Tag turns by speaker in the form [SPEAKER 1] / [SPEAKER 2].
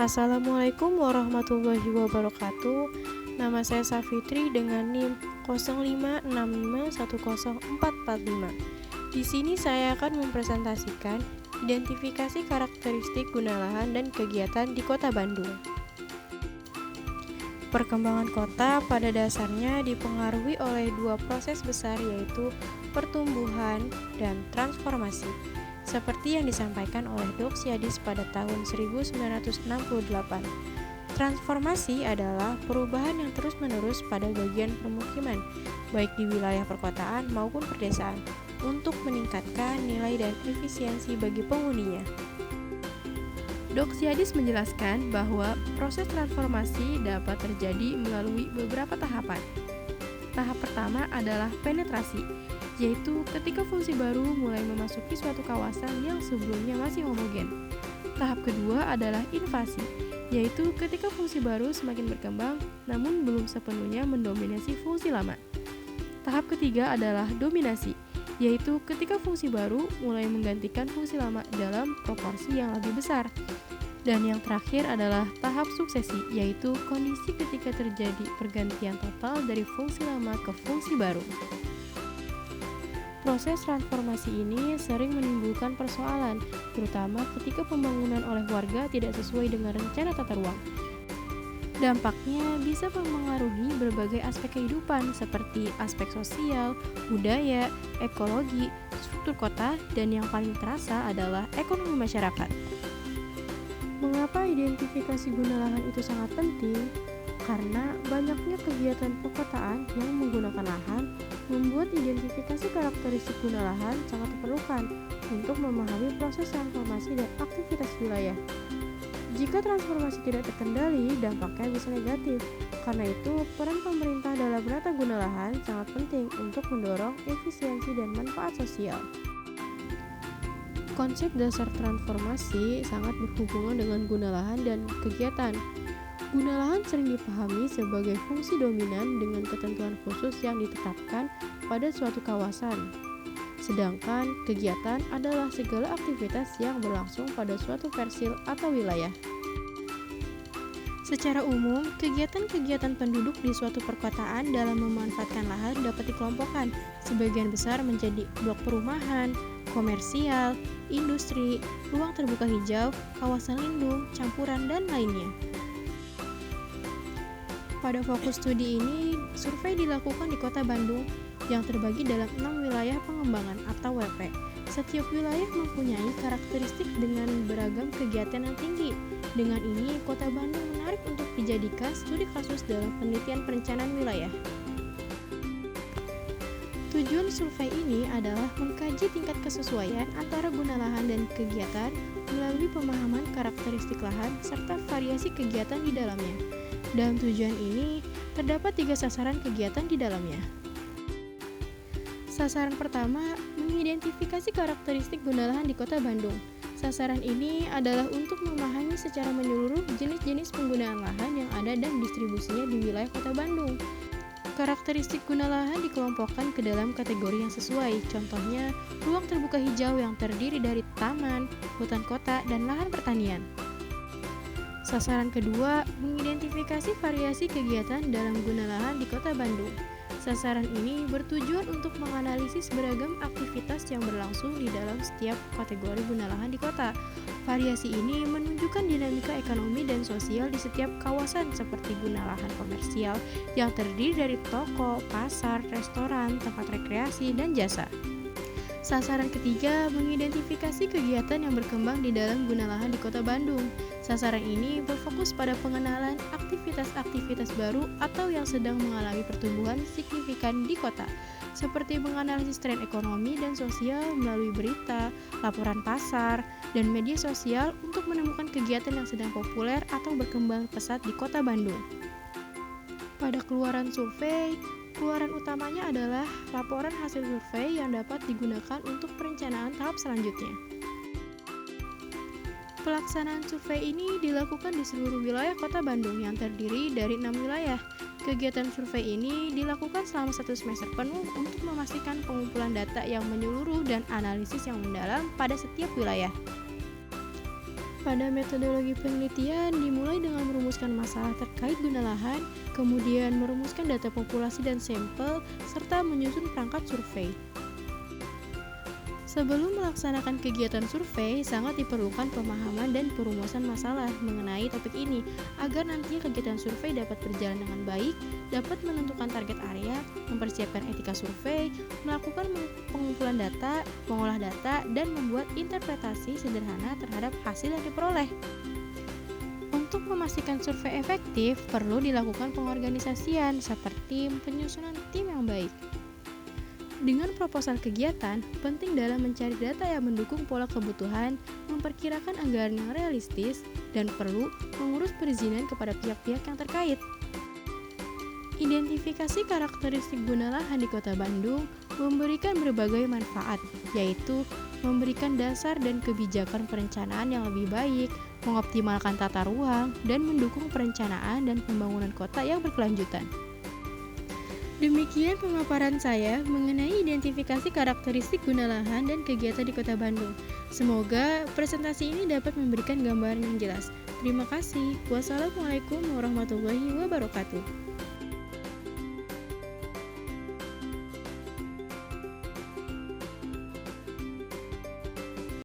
[SPEAKER 1] Assalamualaikum warahmatullahi wabarakatuh. Nama saya Safitri dengan NIM 0565104445. Di sini saya akan mempresentasikan identifikasi karakteristik guna lahan dan kegiatan di Kota Bandung. Perkembangan kota pada dasarnya dipengaruhi oleh dua proses besar, yaitu pertumbuhan dan transformasi. Seperti yang disampaikan oleh Doxiadis pada tahun 1968. Transformasi adalah perubahan yang terus-menerus pada bagian permukiman, baik di wilayah perkotaan maupun perdesaan, untuk meningkatkan nilai dan efisiensi bagi penghuninya. Doxiadis menjelaskan bahwa proses transformasi dapat terjadi melalui beberapa tahapan. Tahap pertama adalah penetrasi, yaitu ketika fungsi baru mulai memasuki suatu kawasan yang sebelumnya masih homogen. Tahap kedua adalah invasi, yaitu ketika fungsi baru semakin berkembang namun belum sepenuhnya mendominasi fungsi lama. Tahap ketiga adalah dominasi, yaitu ketika fungsi baru mulai menggantikan fungsi lama dalam proporsi yang lebih besar. Dan yang terakhir adalah tahap suksesi, yaitu kondisi ketika terjadi pergantian total dari fungsi lama ke fungsi baru. Proses transformasi ini sering menimbulkan persoalan, terutama ketika pembangunan oleh warga tidak sesuai dengan rencana tata ruang. Dampaknya bisa mempengaruhi berbagai aspek kehidupan seperti aspek sosial, budaya, ekologi, struktur kota, dan yang paling terasa adalah ekonomi masyarakat. Mengapa identifikasi guna lahan itu sangat penting? Karena banyaknya kegiatan perkotaan yang menggunakan lahan membuat identifikasi karakteristik guna lahan sangat diperlukan untuk memahami proses transformasi dan aktivitas wilayah. Jika transformasi tidak terkendali, dampaknya bisa negatif. Karena itu, peran pemerintah dalam menata guna lahan sangat penting untuk mendorong efisiensi dan manfaat sosial. Konsep dasar transformasi sangat berhubungan dengan guna lahan dan kegiatan. Guna lahan sering dipahami sebagai fungsi dominan dengan ketentuan khusus yang ditetapkan pada suatu kawasan. Sedangkan kegiatan adalah segala aktivitas yang berlangsung pada suatu persil atau wilayah. Secara umum, kegiatan-kegiatan penduduk di suatu perkotaan dalam memanfaatkan lahan dapat dikelompokkan sebagian besar menjadi blok perumahan, komersial, industri, ruang terbuka hijau, kawasan lindung, campuran, dan lainnya. Pada fokus studi ini, survei dilakukan di Kota Bandung yang terbagi dalam 6 wilayah pengembangan atau WP. Setiap wilayah mempunyai karakteristik dengan beragam kegiatan yang tinggi. Dengan ini, Kota Bandung menarik untuk dijadikan studi kasus dalam penelitian perencanaan wilayah. Tujuan survei ini adalah mengkaji tingkat kesesuaian antara guna lahan dan kegiatan melalui pemahaman karakteristik lahan serta variasi kegiatan di dalamnya. Dalam tujuan ini, terdapat 3 sasaran kegiatan di dalamnya. Sasaran pertama, mengidentifikasi karakteristik guna lahan di Kota Bandung. Sasaran ini adalah untuk memahami secara menyeluruh jenis-jenis penggunaan lahan yang ada dan distribusinya di wilayah Kota Bandung. Karakteristik guna lahan dikelompokkan ke dalam kategori yang sesuai, contohnya ruang terbuka hijau yang terdiri dari taman, hutan kota, dan lahan pertanian. Sasaran kedua, mengidentifikasi variasi kegiatan dalam guna lahan di Kota Bandung. Sasaran ini bertujuan untuk menganalisis beragam aktivitas yang berlangsung di dalam setiap kategori guna lahan di kota. Variasi ini menunjukkan dinamika ekonomi dan sosial di setiap kawasan seperti guna lahan komersial yang terdiri dari toko, pasar, restoran, tempat rekreasi, dan jasa. Sasaran ketiga, mengidentifikasi kegiatan yang berkembang di dalam guna lahan di Kota Bandung. Sasaran ini berfokus pada pengenalan aktivitas-aktivitas baru atau yang sedang mengalami pertumbuhan signifikan di kota, seperti menganalisis tren ekonomi dan sosial melalui berita, laporan pasar, dan media sosial untuk menemukan kegiatan yang sedang populer atau berkembang pesat di Kota Bandung. Pada keluaran survei, keluaran utamanya adalah laporan hasil survei yang dapat digunakan untuk perencanaan tahap selanjutnya. Pelaksanaan survei ini dilakukan di seluruh wilayah Kota Bandung yang terdiri dari 6 wilayah. Kegiatan survei ini dilakukan selama 1 semester penuh untuk memastikan pengumpulan data yang menyeluruh dan analisis yang mendalam pada setiap wilayah. Pada metodologi penelitian dimulai dengan merumuskan masalah terkait guna lahan, kemudian merumuskan data populasi dan sampel, serta menyusun perangkat survei. Sebelum melaksanakan kegiatan survei, sangat diperlukan pemahaman dan perumusan masalah mengenai topik ini, agar nantinya kegiatan survei dapat berjalan dengan baik, dapat menentukan target area, mempersiapkan etika survei, melakukan pengumpulan data, mengolah data, dan membuat interpretasi sederhana terhadap hasil yang diperoleh. Untuk memastikan survei efektif, perlu dilakukan pengorganisasian seperti penyusunan tim yang baik. Dengan proposal kegiatan, penting dalam mencari data yang mendukung pola kebutuhan, memperkirakan anggaran yang realistis, dan perlu mengurus perizinan kepada pihak-pihak yang terkait. Identifikasi karakteristik guna lahan di Kota Bandung memberikan berbagai manfaat, yaitu memberikan dasar dan kebijakan perencanaan yang lebih baik, mengoptimalkan tata ruang, dan mendukung perencanaan dan pembangunan kota yang berkelanjutan. Demikian pemaparan saya mengenai identifikasi karakteristik guna lahan dan kegiatan di Kota Bandung. Semoga presentasi ini dapat memberikan gambaran yang jelas. Terima kasih. Wassalamualaikum warahmatullahi wabarakatuh.